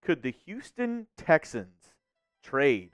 Could the Houston Texans trade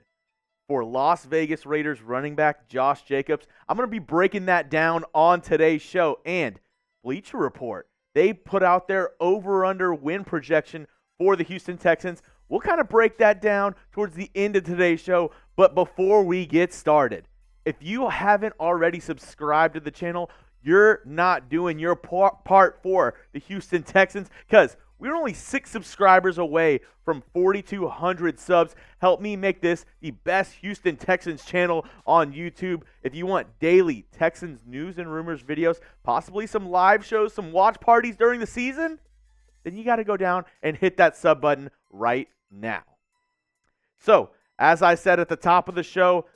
for Las Vegas Raiders running back Josh Jacobs? I'm going to be breaking that down on today's show. And Bleacher Report, they put out their over-under win projection for the Houston Texans. We'll kind of break that down towards the end of today's show. But before we get started, if you haven't already subscribed to the channel, you're not doing your part for the Houston Texans, because we're only 6 subscribers away from 4,200 subs. Help me make this the best Houston Texans channel on YouTube. If you want daily Texans news and rumors videos, possibly some live shows, some watch parties during the season, then you got to go down and hit that sub button right now. So, as I said at the top of the show,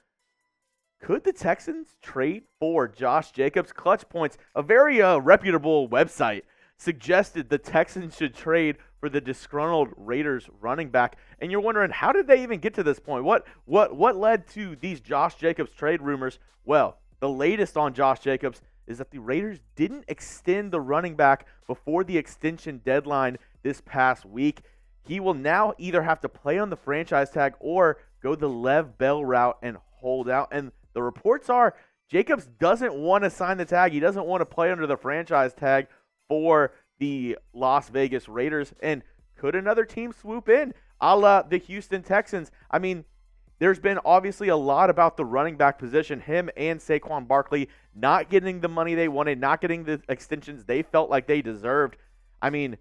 could the Texans trade for Josh Jacobs? Clutch Points, a very reputable website, suggested the Texans should trade for the disgruntled Raiders running back. And you're wondering, how did they even get to this point? What led to these Josh Jacobs trade rumors? Well, the latest on Josh Jacobs is that the Raiders didn't extend the running back before the extension deadline this past week. He will now either have to play on the franchise tag or go the Lev Bell route and hold out. And the reports are Jacobs doesn't want to sign the tag. He doesn't want to play under the franchise tag for the Las Vegas Raiders. And could another team swoop in, a la the Houston Texans? I mean, there's been obviously a lot about the running back position, him and Saquon Barkley not getting the money they wanted, not getting the extensions they felt like they deserved. I mean,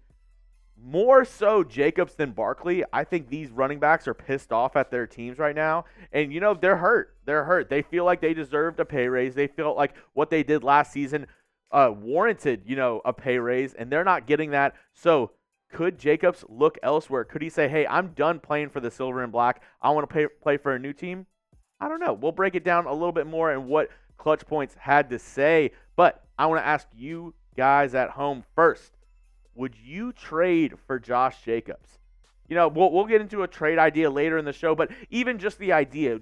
more so Jacobs than Barkley. I think these running backs are pissed off at their teams right now. And, they're hurt. They feel like they deserved a pay raise. They feel like what they did last season warranted, a pay raise, and they're not getting that. So could Jacobs look elsewhere? Could he say, hey, I'm done playing for the Silver and Black. I want to play for a new team? I don't know. We'll break it down a little bit more and what Clutch Points had to say. But I want to ask you guys at home first. Would you trade for Josh Jacobs? We'll get into a trade idea later in the show, but even just the idea,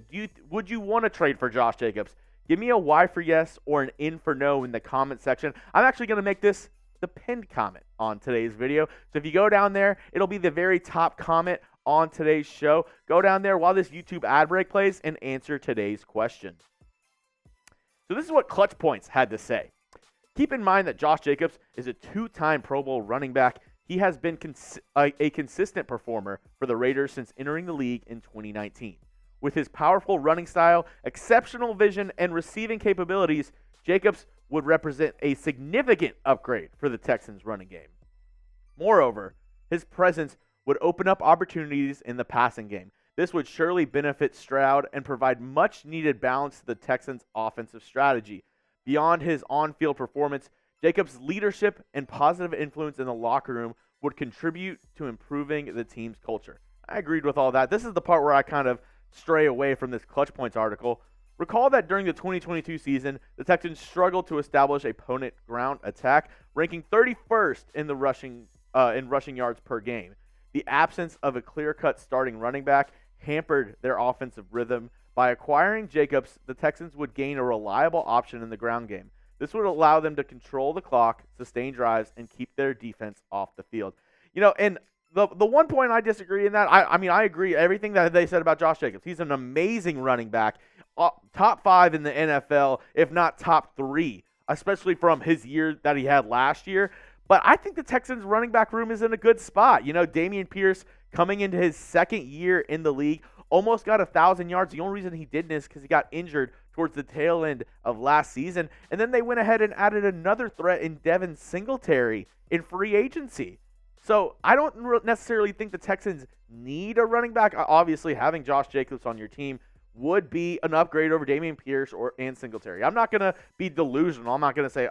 would you want to trade for Josh Jacobs? Give me a Y for yes or an N for no in the comment section. I'm actually going to make this the pinned comment on today's video. So if you go down there, it'll be the very top comment on today's show. Go down there while this YouTube ad break plays and answer today's question. So this is what Clutch Points had to say. Keep in mind that Josh Jacobs is a 2-time Pro Bowl running back. He has been a consistent performer for the Raiders since entering the league in 2019. With his powerful running style, exceptional vision, and receiving capabilities, Jacobs would represent a significant upgrade for the Texans' running game. Moreover, his presence would open up opportunities in the passing game. This would surely benefit Stroud and provide much-needed balance to the Texans' offensive strategy. Beyond his on-field performance, Jacobs' leadership and positive influence in the locker room would contribute to improving the team's culture. I agreed with all that. This is the part where I kind of stray away from this Clutch Points article. Recall that during the 2022 season, the Texans struggled to establish opponent ground attack, ranking 31st in the rushing yards per game. The absence of a clear-cut starting running back hampered their offensive rhythm. By acquiring Jacobs, the Texans would gain a reliable option in the ground game. This would allow them to control the clock, sustain drives, and keep their defense off the field. And the one point I disagree in that, I agree everything that they said about Josh Jacobs. He's an amazing running back, top 5 in the NFL, if not top 3, especially from his year that he had last year. But I think the Texans running back room is in a good spot. Dameon Pierce coming into his second year in the league, almost got 1,000 yards. The only reason he didn't is because he got injured towards the tail end of last season. And then they went ahead and added another threat in Devin Singletary in free agency. So I don't necessarily think the Texans need a running back. Obviously, having Josh Jacobs on your team would be an upgrade over Dameon Pierce and Singletary. I'm not going to be delusional. I'm not going to say,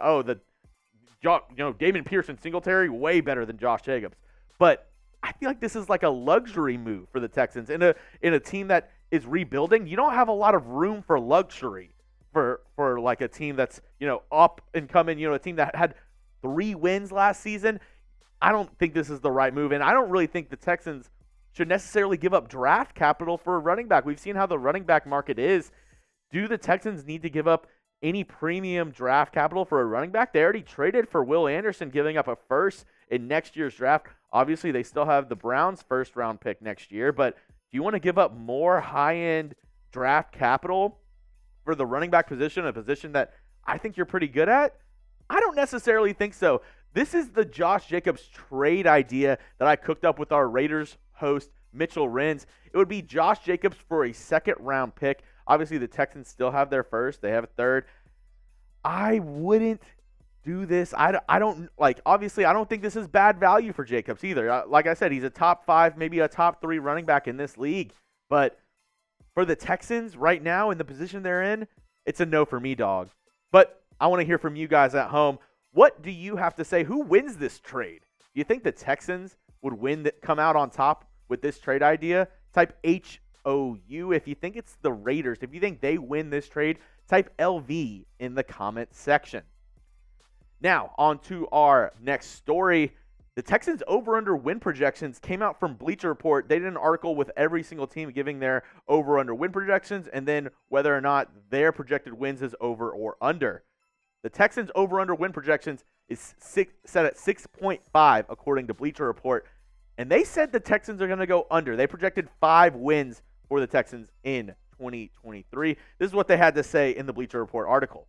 Dameon Pierce and Singletary way better than Josh Jacobs. But I feel like this is like a luxury move for the Texans in a team that is rebuilding. You don't have a lot of room for luxury for like a team that's up and coming. A team that had 3 wins last season. I don't think this is the right move, and I don't really think the Texans should necessarily give up draft capital for a running back. We've seen how the running back market is. Do the Texans need to give up any premium draft capital for a running back? They already traded for Will Anderson, giving up a first in next year's draft. Obviously, they still have the Browns' first-round pick next year, but do you want to give up more high-end draft capital for the running back position, a position that I think you're pretty good at? I don't necessarily think so. This is the Josh Jacobs trade idea that I cooked up with our Raiders host, Mitchell Renz. It would be Josh Jacobs for a second-round pick. Obviously, the Texans still have their first. They have a third. I wouldn't do this. I don't obviously, I don't think this is bad value for Jacobs either. Like I said, he's a top 5, maybe a top 3 running back in this league. But for the Texans right now in the position they're in, it's a no for me, dog. But I want to hear from you guys at home. What do you have to say? Who wins this trade? Do you think the Texans would come out on top with this trade idea? Type HOU. If you think it's the Raiders, if you think they win this trade, type LV in the comment section. Now, on to our next story. The Texans over-under win projections came out from Bleacher Report. They did an article with every single team giving their over-under win projections and then whether or not their projected wins is over or under. The Texans over-under win projections is set at 6.5 according to Bleacher Report. And they said the Texans are going to go under. They projected 5 wins for the Texans in 2023. This is what they had to say in the Bleacher Report article.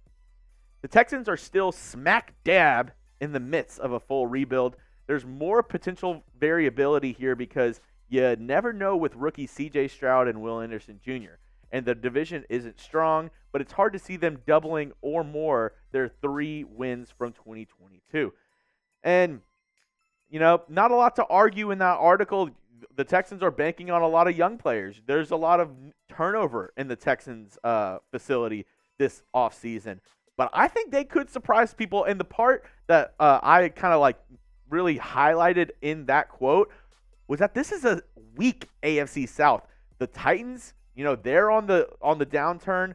The Texans are still smack dab in the midst of a full rebuild. There's more potential variability here because you never know with rookie C.J. Stroud and Will Anderson Jr. And the division isn't strong, but it's hard to see them doubling or more their 3 wins from 2022. And, not a lot to argue in that article. The Texans are banking on a lot of young players. There's a lot of turnover in the Texans facility this offseason. But I think they could surprise people. And the part that I kind of really highlighted in that quote was that this is a weak AFC South. The Titans, they're on the downturn.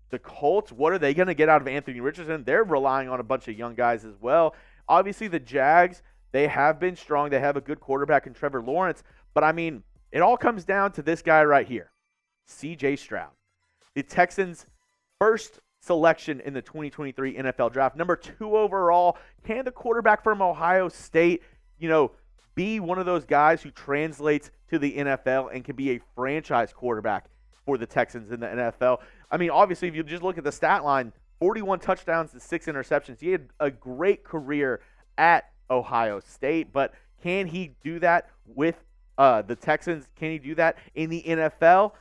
The Colts, what are they going to get out of Anthony Richardson? They're relying on a bunch of young guys as well. Obviously, the Jags, they have been strong. They have a good quarterback in Trevor Lawrence. But, it all comes down to this guy right here, C.J. Stroud. The Texans' first selection in the 2023 NFL Draft. Number 2 overall. Can the quarterback from Ohio State, be one of those guys who translates to the NFL and can be a franchise quarterback for the Texans in the NFL? Obviously, if you just look at the stat line, 41 touchdowns and 6 interceptions. He had a great career at Ohio State, but can he do that with the Texans? Can he do that in the NFL?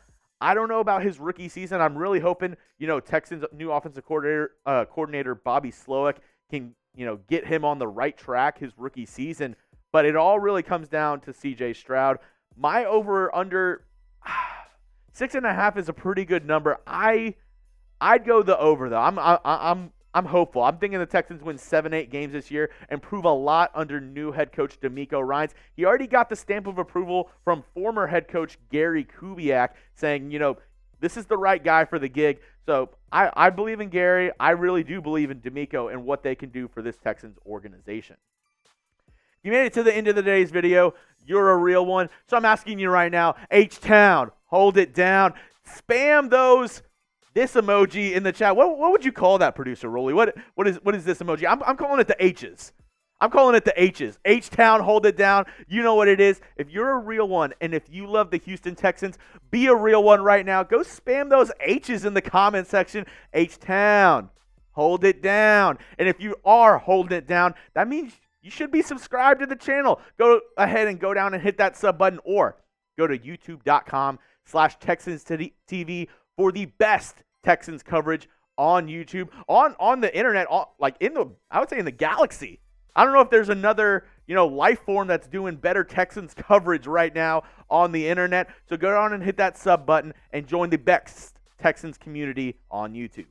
I don't know about his rookie season. I'm really hoping, Texans' new offensive coordinator Bobby Slowick can, get him on the right track his rookie season. But it all really comes down to C.J. Stroud. My over/under 6.5 is a pretty good number. I'd go the over though. I'm hopeful. I'm thinking the Texans win 7-8 games this year and prove a lot under new head coach DeMeco Ryans. He already got the stamp of approval from former head coach Gary Kubiak saying, this is the right guy for the gig. So I believe in Gary. I really do believe in DeMeco and what they can do for this Texans organization. If you made it to the end of today's video, you're a real one. So I'm asking you right now, H-Town, hold it down. Spam this emoji in the chat. What would you call that, producer Rolly? What is this emoji? I'm calling it the H's. I'm calling it the H's. H-Town, hold it down. You know what it is. If you're a real one and if you love the Houston Texans, be a real one right now. Go spam those H's in the comment section. H-Town, hold it down. And if you are holding it down, that means you should be subscribed to the channel. Go ahead and go down and hit that sub button or go to youtube.com/TexansTV for the best Texans coverage on YouTube, on the internet, I would say in the galaxy. I don't know if there's another, life form that's doing better Texans coverage right now on the internet. So go down and hit that sub button and join the best Texans community on YouTube.